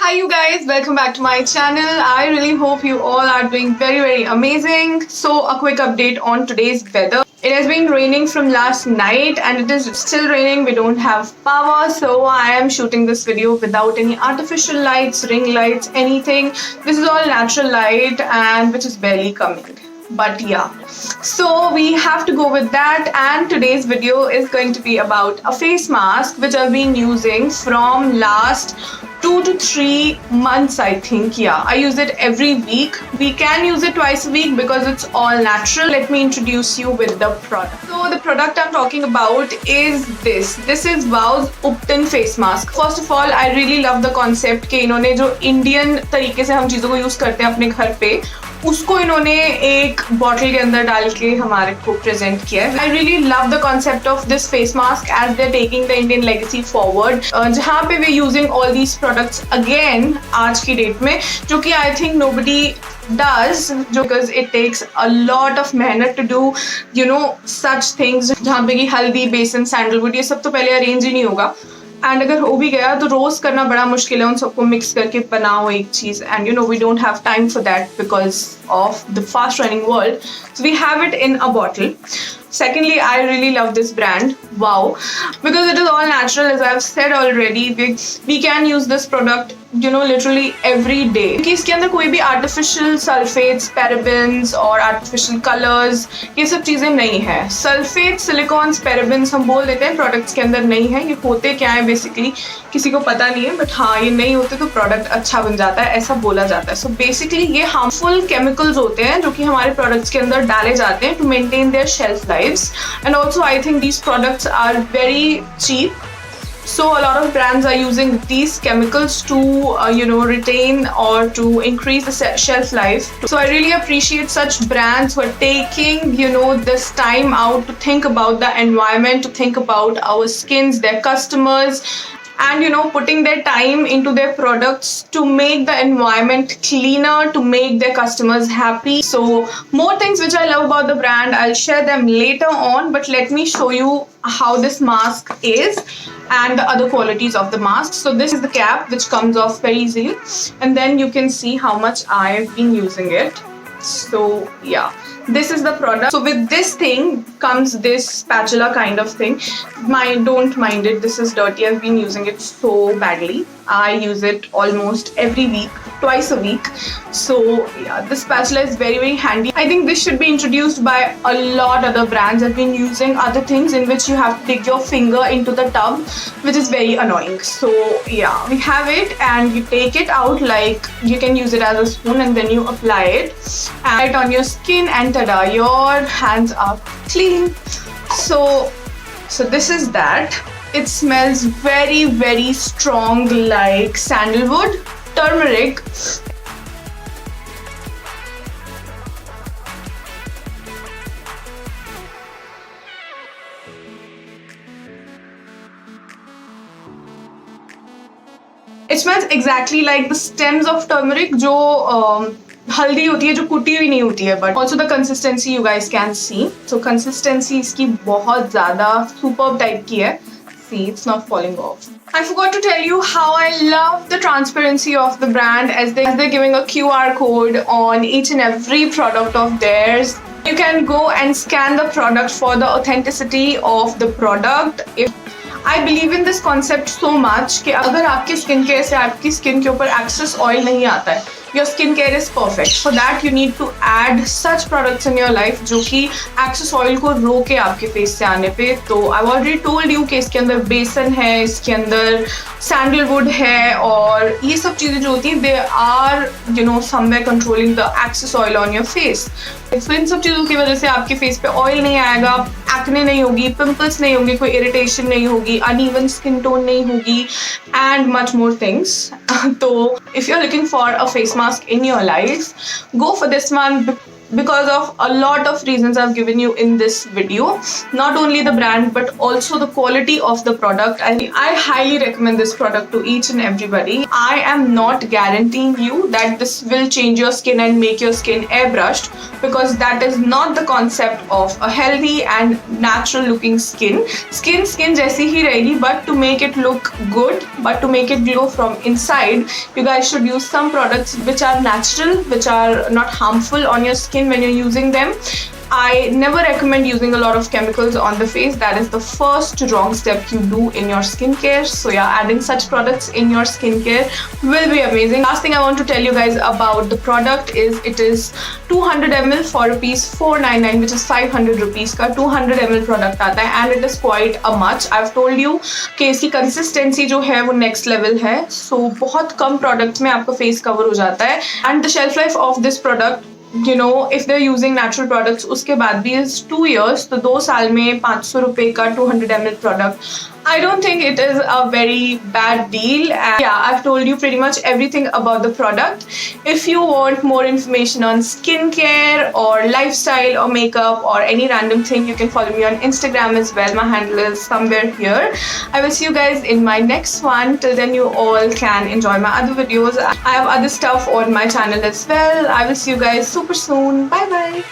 Hi you guys, welcome back to my channel. I really hope you all are doing very amazing. So a quick update on today's weather. It has been raining from last night and it is still raining. We don't have power, so I am shooting this video without any artificial lights, ring lights, anything. This is all natural light and which is barely coming. But yeah, so we have to go with that, and today's video is going to be about a face mask which I've been using from last 2 to 3 months, I think. Yeah, I use it every week. We can use it twice a week because it's all natural. Let me introduce you with the product. So the product I'm talking about is this is Wow's Ubtan face mask. First of all, I really love the concept कि इन्होंने जो Indian तरीके से हम चीज़ों को use करते हैं अपने घर पे, उसको इन्होंने एक बॉटल के अंदर डाल के हमारे को प्रेजेंट किया है. I really love the concept of this face mask as they taking the Indian legacy forward, जहाँ पे we using all these products again आज की डेट में, जो कि I think nobody does, because it takes a lot of मेहनत to do such things, जहाँ पे कि हल्दी, बेसन, सैंडलवुड ये सब तो पहले अरेंज ही नहीं होगा, एंड अगर हो भी गया तो रोस्ट करना बड़ा मुश्किल है उन सबको मिक्स करके बनाओ एक चीज, and we don't have time for that because of the fast running world. So we have it in a bottle. Secondly, I really love this brand, Wow, because it is all natural, as I've said already. We can use this product literally every day, क्योंकि इसके अंदर कोई भी artificial sulfates, parabens और artificial colors ये सब चीज़ें नहीं है. Sulfates, silicons, parabens हम बोल देते हैं products के अंदर नहीं है. ये होते क्या है basically किसी को पता नहीं है, but हाँ ये नहीं होते तो product अच्छा बन जाता है, ऐसा बोला जाता है. So basically ये harmful chemicals होते हैं जो कि हमारे products के अंदर डाले जाते हैं to maintain their shelf life. And also I think these products are very cheap, so a lot of brands are using these chemicals to retain or to increase the shelf life. So I really appreciate such brands who are taking this time out to think about the environment, to think about our skins, their customers, and putting their time into their products to make the environment cleaner, to make their customers happy. So more things which I love about the brand, I'll share them later on, but let me show you how this mask is and the other qualities of the mask. So this is the cap which comes off very easily, and then you can see how much I've been using it. So yeah, this is the product. So with this thing comes this spatula kind of thing. Don't mind it, this is dirty. I've been using it so badly. I use it almost every week, twice a week. So yeah, this spatula is very handy. I think this should be introduced by a lot other brands. I've been using other things in which you have to dig your finger into the tub, which is very annoying. So yeah, we have it, and you take it out, like you can use it as a spoon, and then you apply it and on your skin, and tada, your hands are clean. So this is that. It smells very strong, like sandalwood, turmeric. It smells exactly like the stems of turmeric, जो हल्दी होती है, जो कुटी हुई नहीं होती है. But also the consistency you guys can see. So consistency इसकी बहुत ज़्यादा superb type की है. See, it's not falling off. I forgot to tell you how I love the transparency of the brand, as they're giving a QR code on each and every product of theirs. You can go and scan the product for the authenticity of the product. I believe in this concept so much कि अगर आपकी skin care से आपकी skin के ऊपर excess oil नहीं आता है, your skincare is perfect. For that you need to add such products in your life जो कि एक्सेस ऑयल को रोके आपके फेस से आने पे. तो I've already told you कि इसके अंदर बेसन है, इसके अंदर सैंडलवुड है, और ये सब चीज़ें जो होती हैं they are somewhere controlling the excess oil on your face. So इन सब चीज़ों की वजह से आपके फेस पे ऑयल नहीं आएगा, एक्ने नहीं होगी, पिंपल्स नहीं होंगे, कोई इरिटेशन नहीं होगी, अनइवन स्किन टोन नहीं होगी, एंड मच मोर थिंग्स. तो if you're looking for a face mask in your life, go for this one. because of a lot of reasons I've given you in this video. Not only the brand but also the quality of the product. I highly recommend this product to each and everybody. I am not guaranteeing you that this will change your skin and make your skin airbrushed, because that is not the concept of a healthy and natural looking skin. Skin जैसी ही रहेगी, but to make it look good, but to make it glow from inside, you guys should use some products which are natural, which are not harmful on your skin when you're using them. I never recommend using a lot of chemicals on the face. That is the first wrong step you do in your skincare. So yeah, adding such products in your skincare will be amazing. Last thing I want to tell you guys about the product is it is 200 ml for rupees 499, which is 500 rupees का 200 ml product आता है, and it is quite a much. I've told you कि इसकी consistency जो है वो next level है. So बहुत कम product में आपका face cover हो जाता है, and the shelf life of this product, you know, if they're using natural products, उसके बाद भी is 2 years, तो 2 साल में 500 रुपए का 200 ml product, I don't think it is a very bad deal. And yeah, I've told you pretty much everything about the product. If you want more information on skincare or lifestyle or makeup or any random thing, you can follow me on Instagram as well. My handle is somewhere here. I will see you guys in my next one. Till then, you all can enjoy my other videos. I have other stuff on my channel as well. I will see you guys super soon. Bye bye.